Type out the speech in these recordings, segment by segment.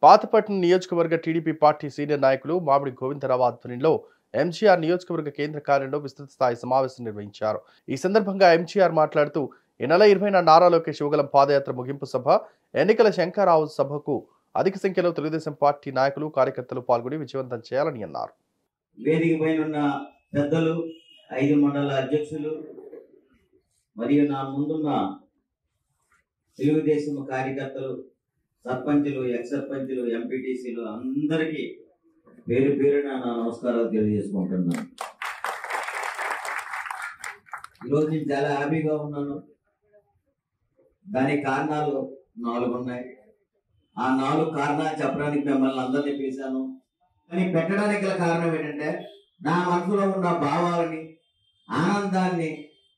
పాతపట్నం నియోజకవర్గ TDP party senior నాయకులు మామిడి గోవిందరావు ఆధ్వర్యంలో ఎంజీఆర్ నియోజకవర్గ కేంద్ర కార్యాలయంలో విస్తృత స్థాయి సమావేశం నిర్వహించారు. ఈ సందర్భంగా ఎంజీఆర్ మాట్లాడుతూ ఈ నెల 20న నారా లోకేష్ యువగలం పాదయాత్ర ముగింపు సభ, ఎన్నికల శంఖారావు సభకు అధిక సంఖ్యలో తెలుగుదేశం పార్టీ నాయకులు, కార్యకర్తలు పాల్గొని విజయవంతం చేయాలని అన్నారు. వేదిక పైన ఉన్న పెద్దలు, 5 మండల అధ్యక్షులు మరియు నా ముందున్న తెలుగుదేశం కార్యకర్తలు, సర్పంచులు, ఎక్స్ సర్పంచులు, ఎంపీటీసీలు అందరికీ పేరు పేరున నా నమస్కారాలు తెలియజేసుకుంటున్నాను. ఈరోజు నేను చాలా హ్యాపీగా ఉన్నాను. దానికి కారణాలు 4 ఉన్నాయి. ఆ 4 కారణాలు చెప్పడానికి మిమ్మల్ని అందరినీ పిలిచాను. కానీ పెట్టడానికి గల కారణం ఏంటంటే, నా మనసులో ఉన్న భావాలని, ఆనందాన్ని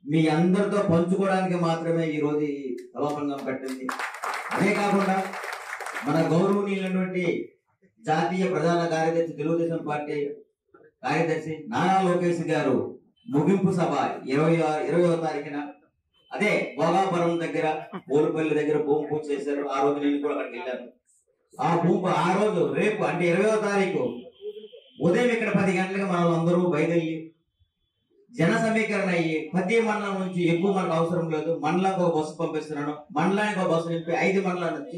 మీ అందరితో పంచుకోవడానికి మాత్రమే ఈరోజు ఈ సభాపంగం పెట్టింది. అదే కాకుండా మన గౌరవనీయులైనటువంటి జాతీయ ప్రధాన కార్యదర్శి, తెలుగుదేశం పార్టీ కార్యదర్శి నారా లోకేష్ గారు ముగింపు సభ 20వ తారీఖున అదే భోగాపురం దగ్గర, పోలుపల్లి దగ్గర భూమి పూజ చేశారు. ఆ రోజు నేను కూడా అక్కడికి వెళ్ళాను. ఆ రోజు రేపు అంటే 20వ తారీఖు ఉదయం ఇక్కడ 10 గంటలకు మనం అందరూ బయలుదేరి జన సమీకరణ అయ్యి ప్రతి మండలం నుంచి ఎక్కువ మనకు అవసరం లేదు, మండలానికి ఒక బస్సు పంపిస్తున్నాను. మండలానికి ఒక బస్సు నింపి 5 మండలాల నుంచి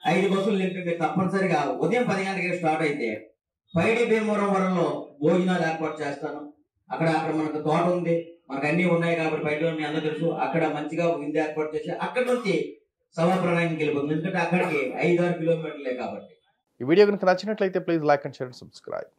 5 బస్సులు నింపి మీరు తప్పనిసరిగా ఉదయం 10 గంటలకి స్టార్ట్ అయితే పైడి భీమవరం వరంలో భోజనాలు ఏర్పాటు చేస్తాను. అక్కడ మనకు తోట ఉంది, మనకు అన్ని ఉన్నాయి కాబట్టి బయట మీ అందరూ తెలుసు. అక్కడ మంచిగా విందు ఏర్పాటు చేసి అక్కడి నుంచి సభా ప్రణాళికకి వెళ్ళిపోతుంది. ఎందుకంటే అక్కడికి 5-6 కిలోమీటర్లే కాబట్టి. ఈ వీడియో కనుక నచ్చినట్లయితే please like and share and subscribe.